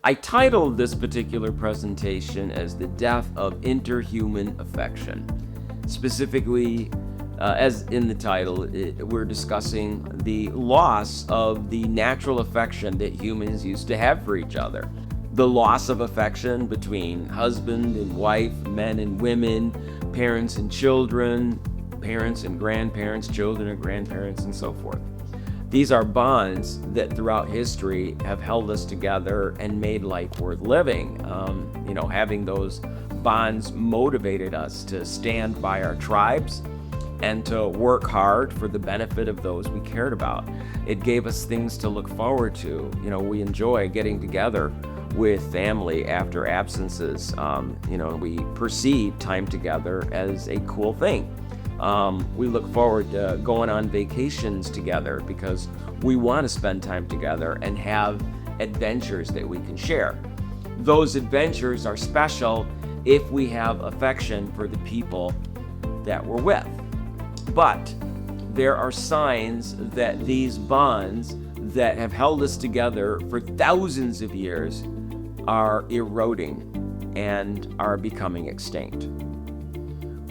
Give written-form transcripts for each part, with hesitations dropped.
I titled this particular presentation as The Death of Interhuman Affection. Specifically, as in the title, we're discussing the loss of the natural affection that humans used to have for each other. The loss of affection between husband and wife, men and women, parents and children, parents and grandparents, children and grandparents, and so forth. These are bonds that throughout history have held us together and made life worth living. Having those bonds motivated us to stand by our tribes and to work hard for the benefit of those we cared about. It gave us things to look forward to. We enjoy getting together with family after absences. We perceive time together as a cool thing. We look forward to going on vacations together because we want to spend time together and have adventures that we can share. Those adventures are special if we have affection for the people that we're with. But there are signs that these bonds that have held us together for thousands of years are eroding and are becoming extinct.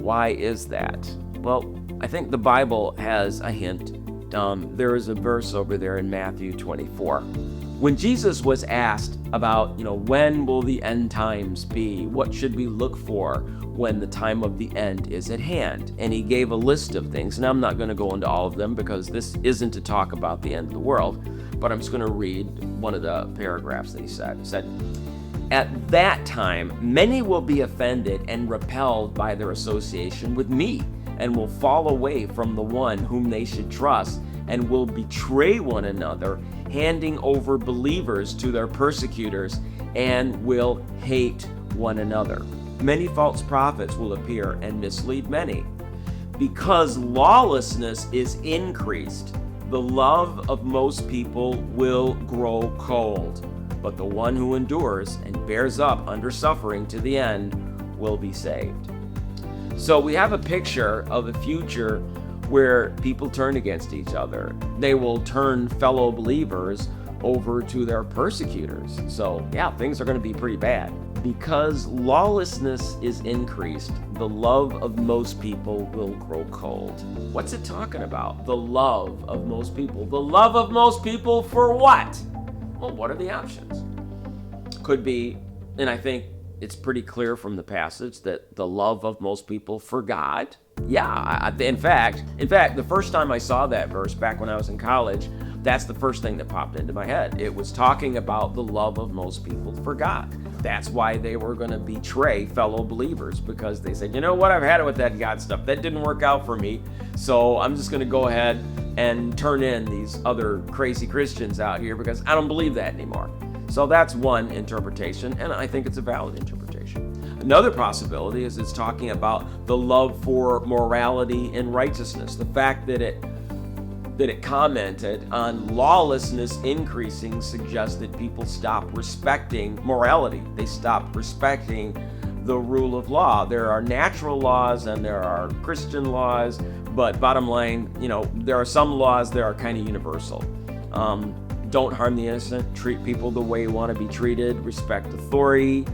Why is that? Well, I think the Bible has a hint. There is a verse over there in Matthew 24. When Jesus was asked about, when will the end times be? What should we look for when the time of the end is at hand? And he gave a list of things. And I'm not going to go into all of them because this isn't to talk about the end of the world. But I'm just going to read one of the paragraphs that he said. He said, "At that time, many will be offended and repelled by their association with me, and will fall away from the one whom they should trust, and will betray one another, handing over believers to their persecutors, and will hate one another. Many false prophets will appear and mislead many. Because lawlessness is increased, the love of most people will grow cold, but the one who endures and bears up under suffering to the end will be saved." So we have a picture of a future where people turn against each other. They will turn fellow believers over to their persecutors. So yeah, things are going to be pretty bad. Because lawlessness is increased, the love of most people will grow cold. What's it talking about? The love of most people. The love of most people for what? Well, what are the options? Could be, and I think it's pretty clear from the passage, that the love of most people for God. Yeah, in fact, the first time I saw that verse back when I was in college, that's the first thing that popped into my head. It was talking about the love of most people for God. That's why they were going to betray fellow believers, because they said, you know what, I've had it with that God stuff. That didn't work out for me, so I'm just going to go ahead and turn in these other crazy Christians out here because I don't believe that anymore. So that's one interpretation, and I think it's a valid interpretation. Another possibility is it's talking about the love for morality and righteousness. The fact that it commented on lawlessness increasing suggests that people stop respecting morality. They stop respecting the rule of law. There are natural laws and there are Christian laws, but bottom line, there are some laws that are kind of universal. Don't harm the innocent, treat people the way you want to be treated, respect authority,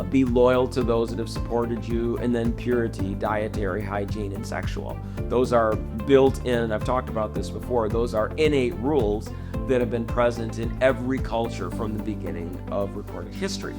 be loyal to those that have supported you, and then purity, dietary, hygiene, and sexual. Those are built in, I've talked about this before, those are innate rules that have been present in every culture from the beginning of recorded history.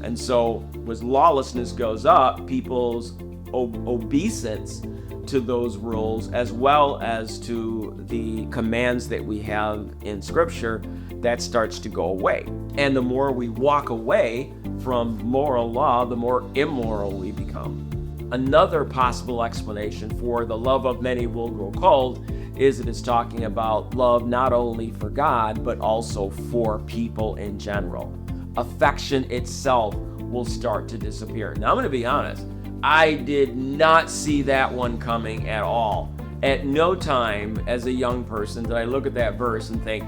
And so as lawlessness goes up, people's obeisance to those rules, as well as to the commands that we have in Scripture, that starts to go away. And the more we walk away from moral law, the more immoral we become. Another possible explanation for the love of many will grow cold is that it's talking about love not only for God, but also for people in general. Affection itself will start to disappear. Now, I'm going to be honest. I did not see that one coming at all. At no time as a young person did I look at that verse and think,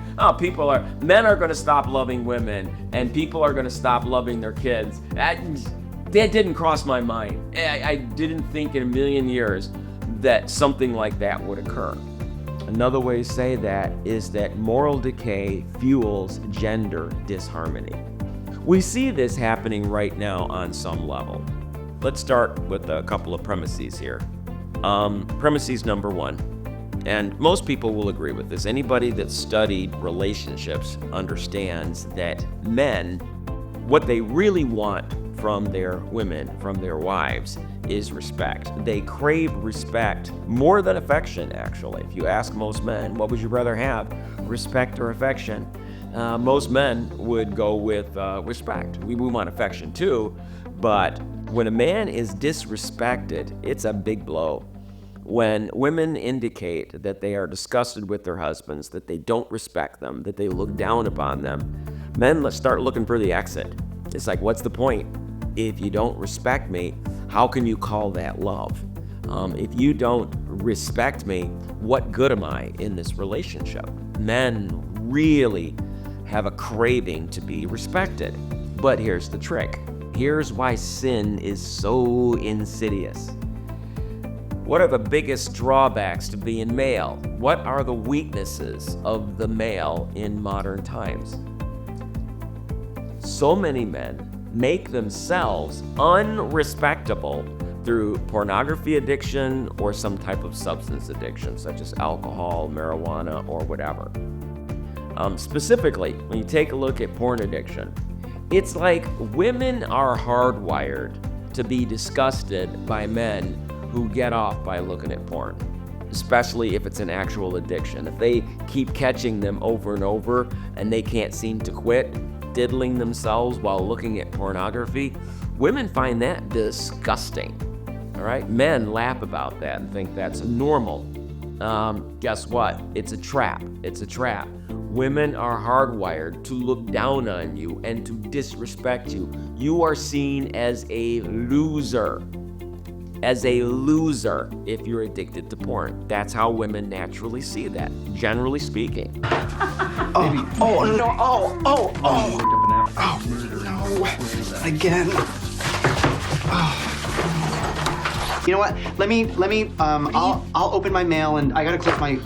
men are going to stop loving women and people are going to stop loving their kids. That didn't cross my mind. I didn't think in a million years that something like that would occur. Another way to say that is that moral decay fuels gender disharmony. We see this happening right now on some level. Let's start with a couple of premises here. Premises number one, and most people will agree with this. Anybody that studied relationships understands that men, what they really want from their women, from their wives, is respect. They crave respect more than affection, actually. If you ask most men, what would you rather have, respect or affection? Most men would go with respect. We want affection too, but when a man is disrespected, it's a big blow. When women indicate that they are disgusted with their husbands, that they don't respect them, that they look down upon them, men start looking for the exit. It's like, what's the point? If you don't respect me, how can you call that love? If you don't respect me, what good am I in this relationship? Men really have a craving to be respected. But here's the trick. Here's why sin is so insidious. What are the biggest drawbacks to being male? What are the weaknesses of the male in modern times? So many men make themselves unrespectable through pornography addiction or some type of substance addiction, such as alcohol, marijuana, or whatever. Specifically, when you take a look at porn addiction, it's like women are hardwired to be disgusted by men who get off by looking at porn, especially if it's an actual addiction. If they keep catching them over and over and they can't seem to quit diddling themselves while looking at pornography, women find that disgusting. All right, men laugh about that and think that's normal. Guess what? It's a trap. It's a trap. Women are hardwired to look down on you and to disrespect you. You are seen as a loser. As a loser if you're addicted to porn. That's how women naturally see that, generally speaking. Oh, no, again. You know what? Let me, I'll open my mail and I gotta click my...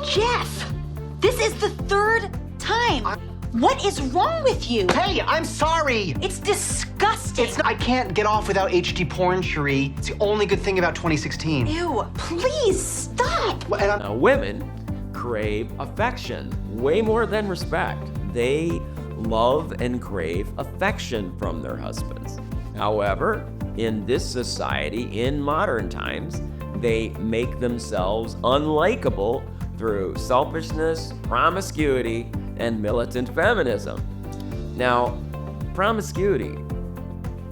Jeff, this is the third time. What is wrong with you? Hey, I'm sorry. It's disgusting. I can't get off without HD porn, Cherie. It's the only good thing about 2016. Ew, please stop. Now, women crave affection way more than respect. They love and crave affection from their husbands. However, in this society, in modern times, they make themselves unlikable through selfishness, promiscuity, and militant feminism. Now, promiscuity.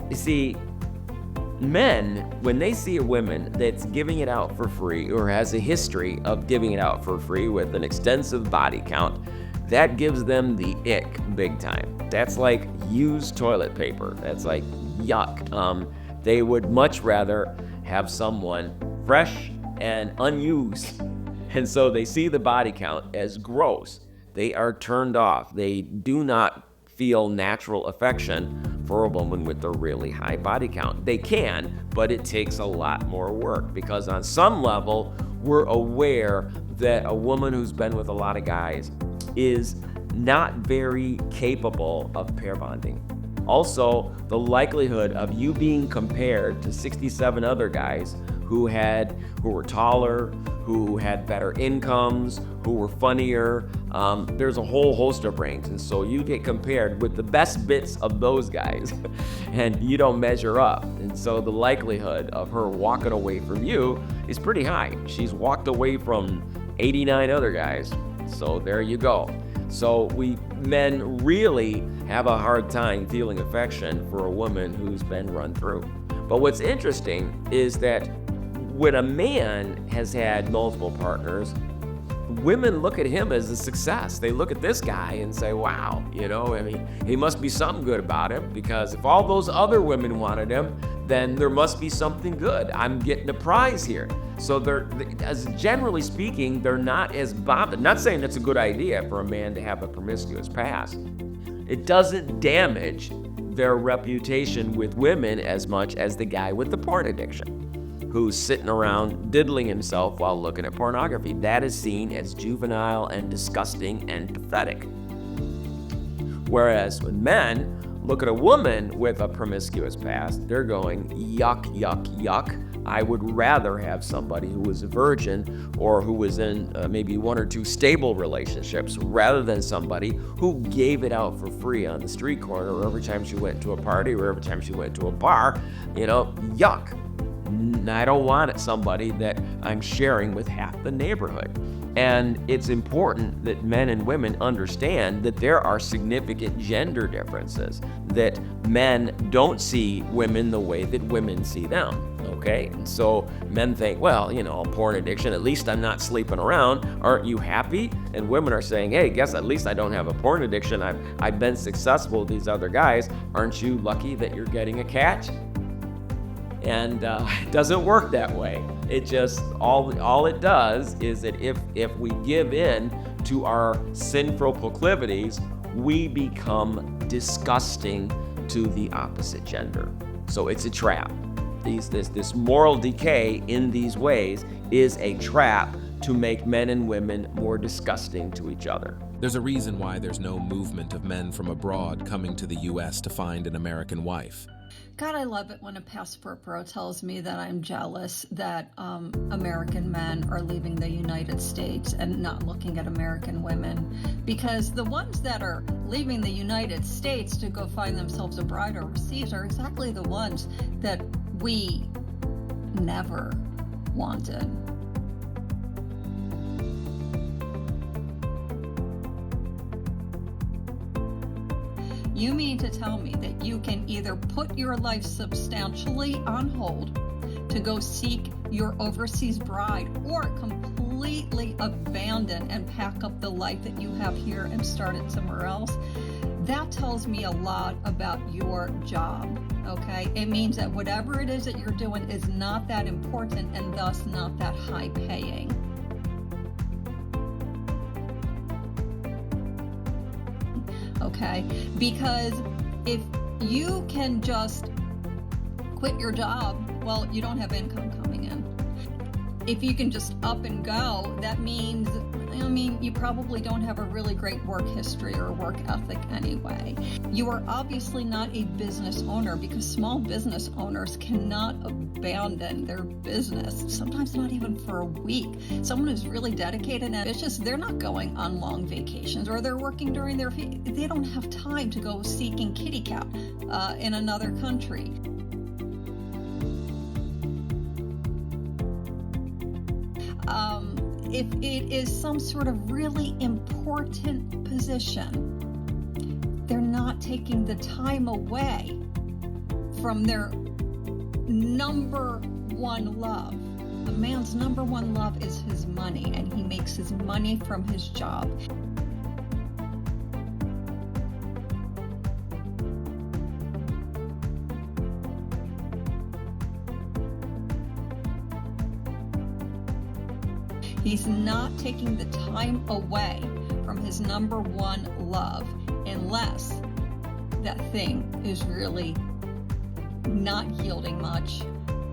You see, men, when they see a woman that's giving it out for free or has a history of giving it out for free with an extensive body count, that gives them the ick big time. That's like used toilet paper. That's like yuck. They would much rather have someone fresh and unused. And so they see the body count as gross. They are turned off. They do not feel natural affection for a woman with a really high body count. They can, but it takes a lot more work because on some level, we're aware that a woman who's been with a lot of guys is not very capable of pair bonding. Also, the likelihood of you being compared to 67 other guys who were taller, who had better incomes, who were funnier. There's a whole host of ranks. And so you get compared with the best bits of those guys and you don't measure up. And so the likelihood of her walking away from you is pretty high. She's walked away from 89 other guys. So there you go. So we men really have a hard time feeling affection for a woman who's been run through. But what's interesting is that when a man has had multiple partners, women look at him as a success. They look at this guy and say, wow, he must be something good about him, because if all those other women wanted him, then there must be something good. I'm getting a prize here. So as generally speaking, they're not as bothered. Not saying it's a good idea for a man to have a promiscuous past. It doesn't damage their reputation with women as much as the guy with the porn addiction, who's sitting around diddling himself while looking at pornography. That is seen as juvenile and disgusting and pathetic. Whereas when men look at a woman with a promiscuous past, they're going, yuck, yuck, yuck. I would rather have somebody who was a virgin or who was in maybe 1 or 2 stable relationships rather than somebody who gave it out for free on the street corner or every time she went to a party or every time she went to a bar. Yuck. I don't want somebody that I'm sharing with half the neighborhood. And it's important that men and women understand that there are significant gender differences, that men don't see women the way that women see them. Okay, and so men think, well, porn addiction, at least I'm not sleeping around. Aren't you happy? And women are saying, hey, guess at least I don't have a porn addiction. I've been successful with these other guys. Aren't you lucky that you're getting a catch? And it doesn't work that way. It just, all it does is that if we give in to our sinful proclivities, we become disgusting to the opposite gender. So it's a trap. This moral decay in these ways is a trap to make men and women more disgusting to each other. There's a reason why there's no movement of men from abroad coming to the U.S. to find an American wife. God, I love it when a passport bro tells me that I'm jealous that American men are leaving the United States and not looking at American women. Because the ones that are leaving the United States to go find themselves a bride overseas are exactly the ones that we never wanted. You mean to tell me that you can either put your life substantially on hold to go seek your overseas bride or completely abandon and pack up the life that you have here and start it somewhere else? That tells me a lot about your job, okay? It means that whatever it is that you're doing is not that important and thus not that high paying. Okay, because if you can just quit your job, well, you don't have income coming in. If you can just up and go, that means, you probably don't have a really great work history or work ethic anyway. You are obviously not a business owner because small business owners cannot abandon their business, sometimes not even for a week. Someone who's really dedicated and ambitious, they're not going on long vacations or they're working during they don't have time to go seeking kitty cat in another country. If it is some sort of really important position, they're not taking the time away from their number one love. A man's number one love is his money, and he makes his money from his job. He's not taking the time away from his number one love unless that thing is really not yielding much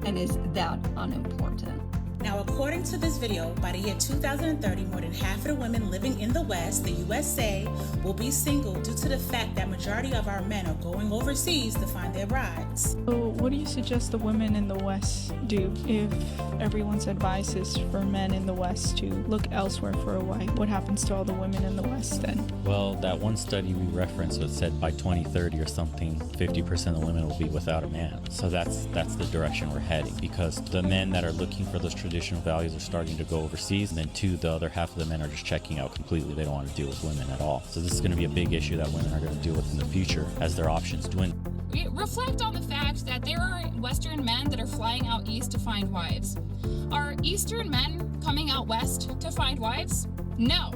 and is that unimportant. Now, according to this video, by the year 2030, more than half of the women living in the West, the USA, will be single due to the fact that majority of our men are going overseas to find their brides. So what do you suggest the women in the West do if everyone's advice is for men in the West to look elsewhere for a wife? What happens to all the women in the West then? Well, that one study we referenced that said by 2030 or something, 50% of women will be without a man. So that's the direction we're heading, because the men that are looking for those traditional values are starting to go overseas, and then the other half of the men are just checking out completely. They don't want to deal with women at all. So this is going to be a big issue that women are going to deal with in the future as their options dwindle. We reflect on the fact that there are Western men that are flying out east to find wives. Are Eastern men coming out west to find wives? No.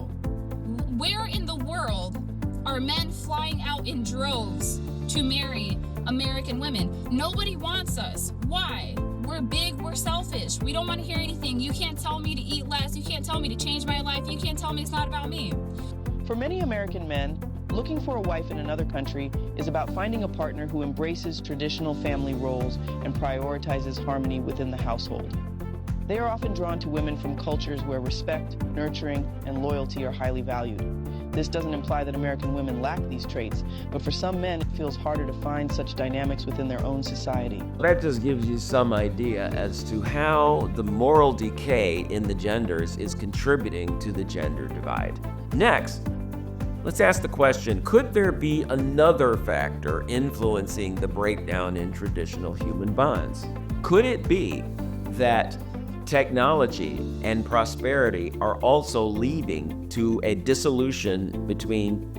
Where in the world are men flying out in droves to marry American women? Nobody wants us. Why? We're big, we're selfish. We don't want to hear anything. You can't tell me to eat less. You can't tell me to change my life. You can't tell me it's not about me. For many American men, looking for a wife in another country is about finding a partner who embraces traditional family roles and prioritizes harmony within the household. They are often drawn to women from cultures where respect, nurturing, and loyalty are highly valued. This doesn't imply that American women lack these traits, but for some men, it feels harder to find such dynamics within their own society. That just gives you some idea as to how the moral decay in the genders is contributing to the gender divide. Next, let's ask the question, could there be another factor influencing the breakdown in traditional human bonds? Could it be that technology and prosperity are also leading to a dissolution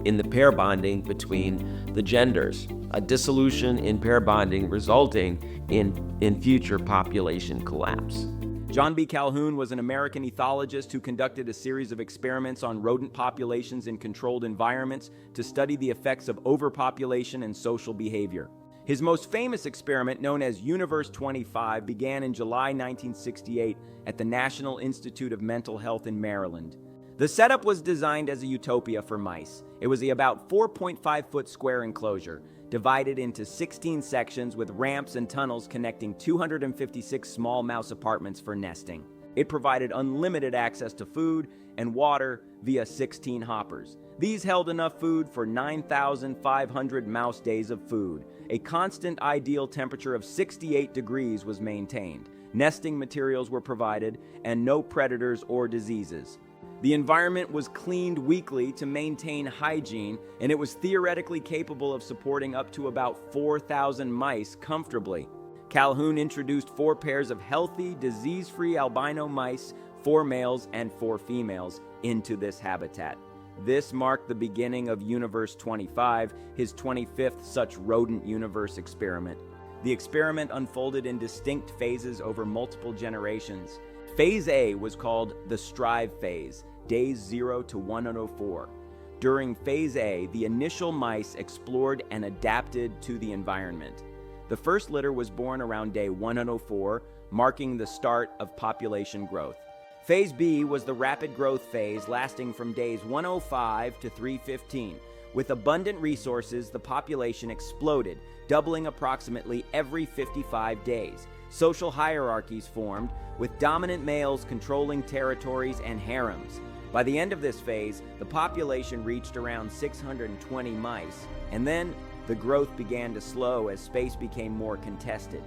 in the pair bonding between the genders? A dissolution in pair bonding resulting in future population collapse. John B. Calhoun was an American ethologist who conducted a series of experiments on rodent populations in controlled environments to study the effects of overpopulation and social behavior. His most famous experiment, known as Universe 25, began in July 1968 at the National Institute of Mental Health in Maryland. The setup was designed as a utopia for mice. It was the about 4.5-foot square enclosure, divided into 16 sections with ramps and tunnels connecting 256 small mouse apartments for nesting. It provided unlimited access to food and water via 16 hoppers. These held enough food for 9,500 mouse days of food. A constant ideal temperature of 68 degrees was maintained. Nesting materials were provided, and no predators or diseases. The environment was cleaned weekly to maintain hygiene, and it was theoretically capable of supporting up to about 4,000 mice comfortably. Calhoun introduced 4 pairs of healthy, disease-free albino mice, 4 males and 4 females, into this habitat. This marked the beginning of Universe 25, his 25th such rodent universe experiment. The experiment unfolded in distinct phases over multiple generations. Phase A was called the Strive phase, days 0 to 104. During Phase A, the initial mice explored and adapted to the environment. The first litter was born around day 104, marking the start of population growth. Phase B was the rapid growth phase, lasting from days 105 to 315. With abundant resources, the population exploded, doubling approximately every 55 days. Social hierarchies formed, with dominant males controlling territories and harems. By the end of this phase, the population reached around 620 mice, and then the growth began to slow as space became more contested.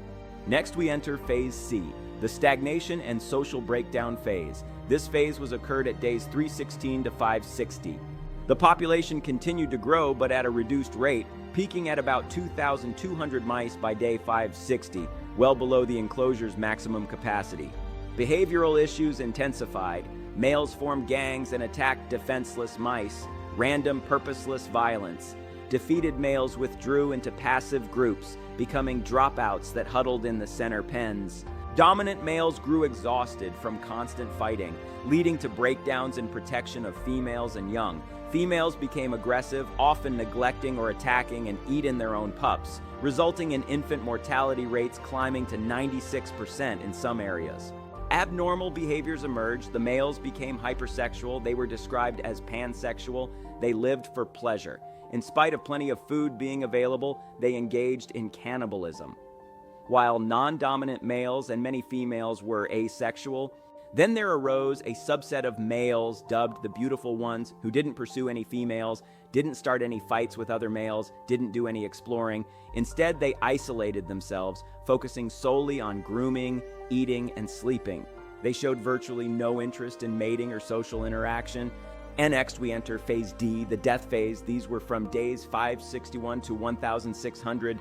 Next, we enter Phase C, the stagnation and social breakdown phase. This phase was occurred at days 316 to 560. The population continued to grow, but at a reduced rate, peaking at about 2,200 mice by day 560, well below the enclosure's maximum capacity. Behavioral issues intensified. Males formed gangs and attacked defenseless mice. Random, purposeless violence. Defeated males withdrew into passive groups, becoming dropouts that huddled in the center pens. Dominant males grew exhausted from constant fighting, leading to breakdowns in protection of females and young. Females became aggressive, often neglecting or attacking and eating their own pups, resulting in infant mortality rates climbing to 96% in some areas. Abnormal behaviors emerged. The males became hypersexual. They were described as pansexual. They lived for pleasure. In spite of plenty of food being available, they engaged in cannibalism. While non-dominant males and many females were asexual, then there arose a subset of males dubbed the beautiful ones who didn't pursue any females, didn't start any fights with other males, didn't do any exploring. Instead, they isolated themselves, focusing solely on grooming, eating, and sleeping. They showed virtually no interest in mating or social interaction. And next we enter Phase D, the death phase. These were from days 561 to 1,600.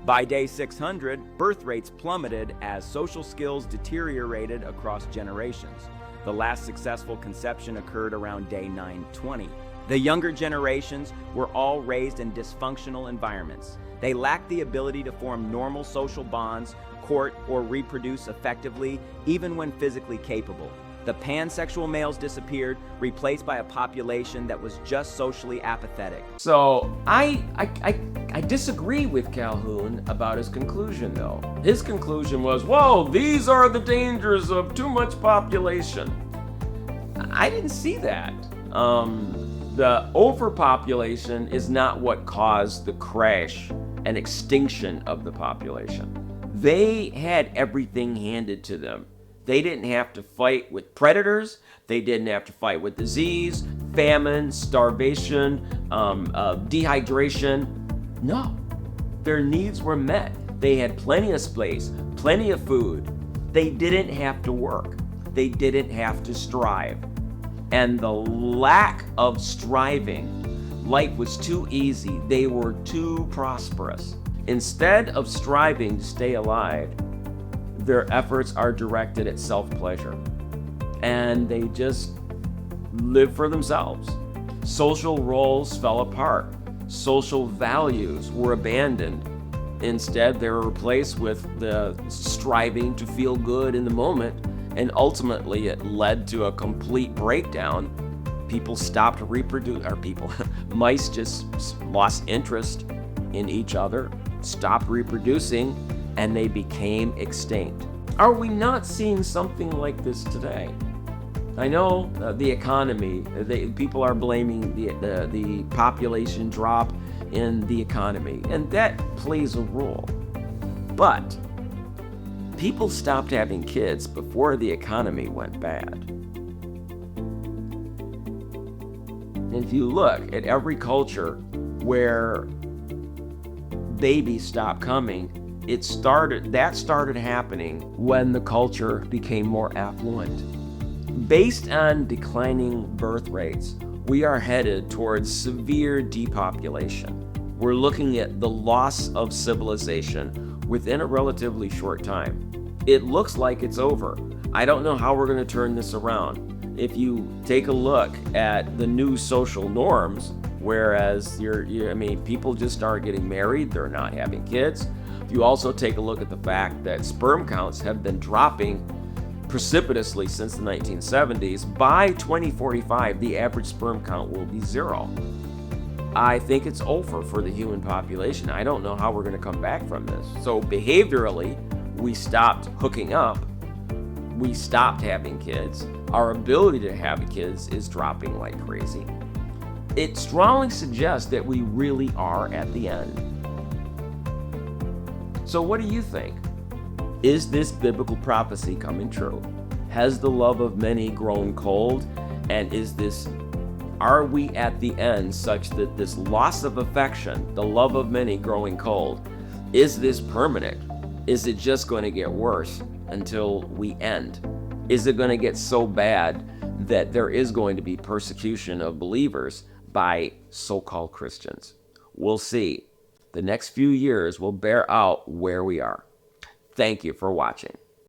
By day 600, birth rates plummeted as social skills deteriorated across generations. The last successful conception occurred around day 920. The younger generations were all raised in dysfunctional environments. They lacked the ability to form normal social bonds, court, or reproduce effectively, even when physically capable. The pansexual males disappeared, replaced by a population that was just socially apathetic. So I disagree with Calhoun about his conclusion, though. His conclusion was, whoa, these are the dangers of too much population. I didn't see that. The overpopulation is not what caused the crash and extinction of the population. They had everything handed to them. They didn't have to fight with predators. They didn't have to fight with disease. famine, starvation, dehydration. No, their needs were met. They had plenty of space, plenty of food. They didn't have to work. They didn't have to strive. And the lack of striving, life was too easy. They were too prosperous. Instead of striving to stay alive, their efforts are directed at self-pleasure. And they just live for themselves. Social roles fell apart. Social values were abandoned. Instead, they were replaced with the striving to feel good in the moment, and ultimately it led to a complete breakdown. People stopped reproducing, mice just lost interest in each other, stopped reproducing, and they became extinct. Are we not seeing something like this today? I know the economy, people are blaming the population drop in the economy, and that plays a role. But people stopped having kids before the economy went bad. And if you look at every culture where babies stopped coming, that started happening when the culture became more affluent. Based on declining birth rates, we are headed towards severe depopulation. We're looking at the loss of civilization within a relatively short time. It looks like it's over. I don't know how we're going to turn this around. If you take a look at the new social norms, whereas people just start getting married, they're not having kids. If you also take a look at the fact that sperm counts have been dropping precipitously since the 1970s, by 2045, the average sperm count will be 0. I think it's over for the human population. I don't know how we're going to come back from this. So behaviorally, we stopped hooking up. We stopped having kids. Our ability to have kids is dropping like crazy. It strongly suggests that we really are at the end. So what do you think? Is this biblical prophecy coming true? Has the love of many grown cold? And are we at the end such that this loss of affection, the love of many growing cold, is this permanent? Is it just going to get worse until we end? Is it going to get so bad that there is going to be persecution of believers by so-called Christians? We'll see. The next few years will bear out where we are. Thank you for watching.